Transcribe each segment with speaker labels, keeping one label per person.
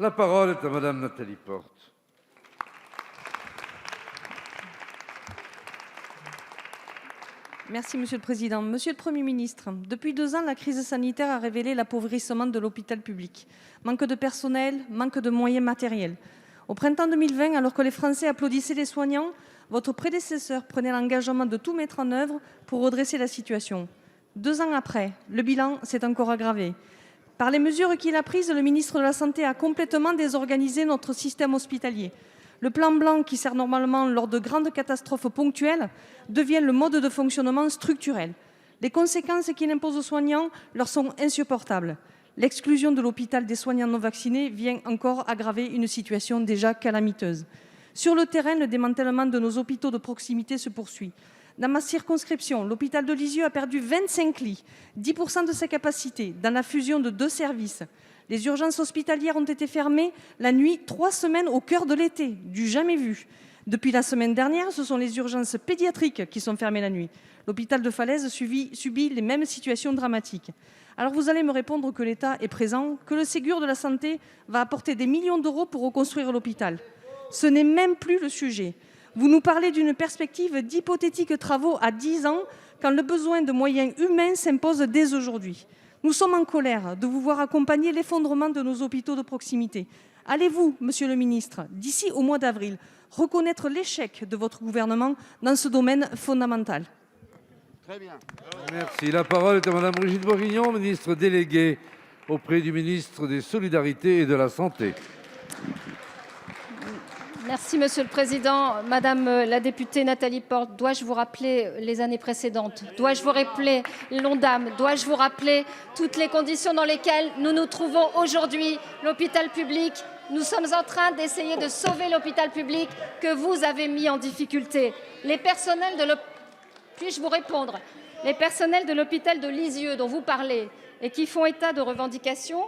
Speaker 1: La parole est à Madame Nathalie Porte.
Speaker 2: Merci, Monsieur le Président. Monsieur le Premier ministre, depuis 2 ans, la crise sanitaire a révélé l'appauvrissement de l'hôpital public. Manque de personnel, manque de moyens matériels. Au printemps 2020, alors que les Français applaudissaient les soignants, votre prédécesseur prenait l'engagement de tout mettre en œuvre pour redresser la situation. 2 ans après, le bilan s'est encore aggravé. Par les mesures qu'il a prises, le ministre de la Santé a complètement désorganisé notre système hospitalier. Le plan blanc, qui sert normalement lors de grandes catastrophes ponctuelles, devient le mode de fonctionnement structurel. Les conséquences qu'il impose aux soignants leur sont insupportables. L'exclusion de l'hôpital des soignants non vaccinés vient encore aggraver une situation déjà calamiteuse. Sur le terrain, le démantèlement de nos hôpitaux de proximité se poursuit. Dans ma circonscription, l'hôpital de Lisieux a perdu 25 lits, 10% de sa capacité, dans la fusion de 2 services. Les urgences hospitalières ont été fermées la nuit 3 semaines au cœur de l'été, du jamais vu. Depuis la semaine dernière, ce sont les urgences pédiatriques qui sont fermées la nuit. L'hôpital de Falaise subit les mêmes situations dramatiques. Alors vous allez me répondre que l'État est présent, que le Ségur de la santé va apporter des millions d'euros pour reconstruire l'hôpital. Ce n'est même plus le sujet. Vous nous parlez d'une perspective d'hypothétiques travaux à 10 ans, quand le besoin de moyens humains s'impose dès aujourd'hui. Nous sommes en colère de vous voir accompagner l'effondrement de nos hôpitaux de proximité. Allez-vous, Monsieur le ministre, d'ici au mois d'avril, reconnaître l'échec de votre gouvernement dans ce domaine fondamental ?
Speaker 1: Très bien. Merci. La parole est à Madame Brigitte Bourguignon, ministre déléguée auprès du ministre des Solidarités et de la Santé.
Speaker 3: Merci, Monsieur le Président. Madame la députée Nathalie Porte, dois-je vous rappeler les années précédentes? Dois-je vous rappeler l'Ondam? Dois-je vous rappeler toutes les conditions dans lesquelles nous nous trouvons aujourd'hui, l'hôpital public? Nous sommes en train d'essayer de sauver l'hôpital public que vous avez mis en difficulté. Les personnels de l'hôpital... Puis-je vous répondre? Les personnels de l'hôpital de Lisieux dont vous parlez et qui font état de revendications,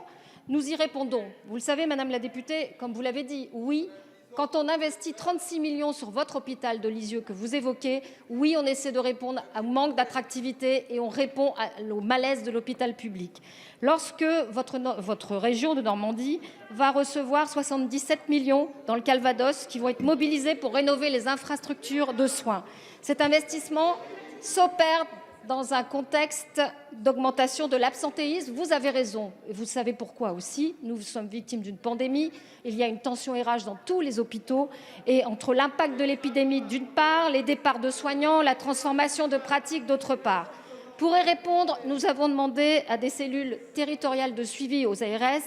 Speaker 3: nous y répondons. Vous le savez, Madame la députée, comme vous l'avez dit, oui, quand on investit 36 millions sur votre hôpital de Lisieux que vous évoquez, oui, on essaie de répondre au manque d'attractivité et on répond au malaise de l'hôpital public. Lorsque votre région de Normandie va recevoir 77 millions dans le Calvados qui vont être mobilisés pour rénover les infrastructures de soins, cet investissement s'opère dans un contexte d'augmentation de l'absentéisme. Vous avez raison, et vous savez pourquoi aussi. Nous sommes victimes d'une pandémie, il y a une tension RH dans tous les hôpitaux, et entre l'impact de l'épidémie d'une part, les départs de soignants, la transformation de pratiques d'autre part. Pour y répondre, nous avons demandé à des cellules territoriales de suivi aux ARS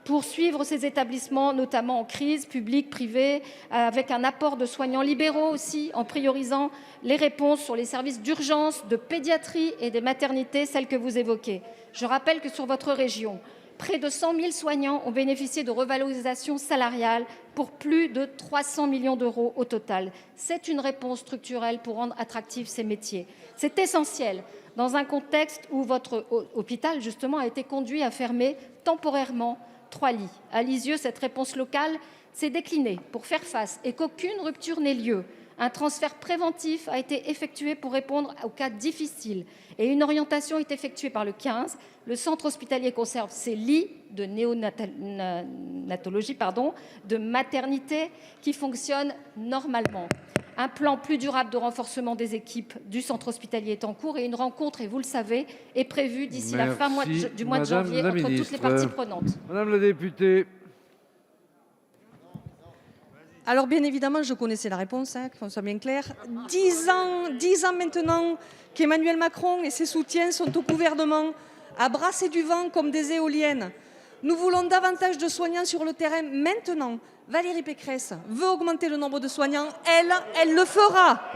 Speaker 3: pour suivre ces établissements, notamment en crise, publics, privés, avec un apport de soignants libéraux aussi, en priorisant les réponses sur les services d'urgence, de pédiatrie et des maternités, celles que vous évoquez. Je rappelle que sur votre région, près de 100 000 soignants ont bénéficié de revalorisations salariales pour plus de 300 millions d'euros au total. C'est une réponse structurelle pour rendre attractifs ces métiers. C'est essentiel dans un contexte où votre hôpital, justement, a été conduit à fermer temporairement 3 lits. À Lisieux, cette réponse locale s'est déclinée pour faire face et qu'aucune rupture n'ait lieu. Un transfert préventif a été effectué pour répondre aux cas difficiles et une orientation est effectuée par le 15. Le centre hospitalier conserve ses lits de néonatologie, de maternité qui fonctionnent normalement. Un plan plus durable de renforcement des équipes du centre hospitalier est en cours et une rencontre, et vous le savez, est prévue d'ici la fin du mois de janvier entre toutes les parties prenantes.
Speaker 1: Madame la députée.
Speaker 2: Alors bien évidemment, je connaissais la réponse, qu'on soit bien clair. 10 ans maintenant qu'Emmanuel Macron et ses soutiens sont au gouvernement, à brasser du vent comme des éoliennes. Nous voulons davantage de soignants sur le terrain maintenant. Valérie Pécresse veut augmenter le nombre de soignants, elle le fera.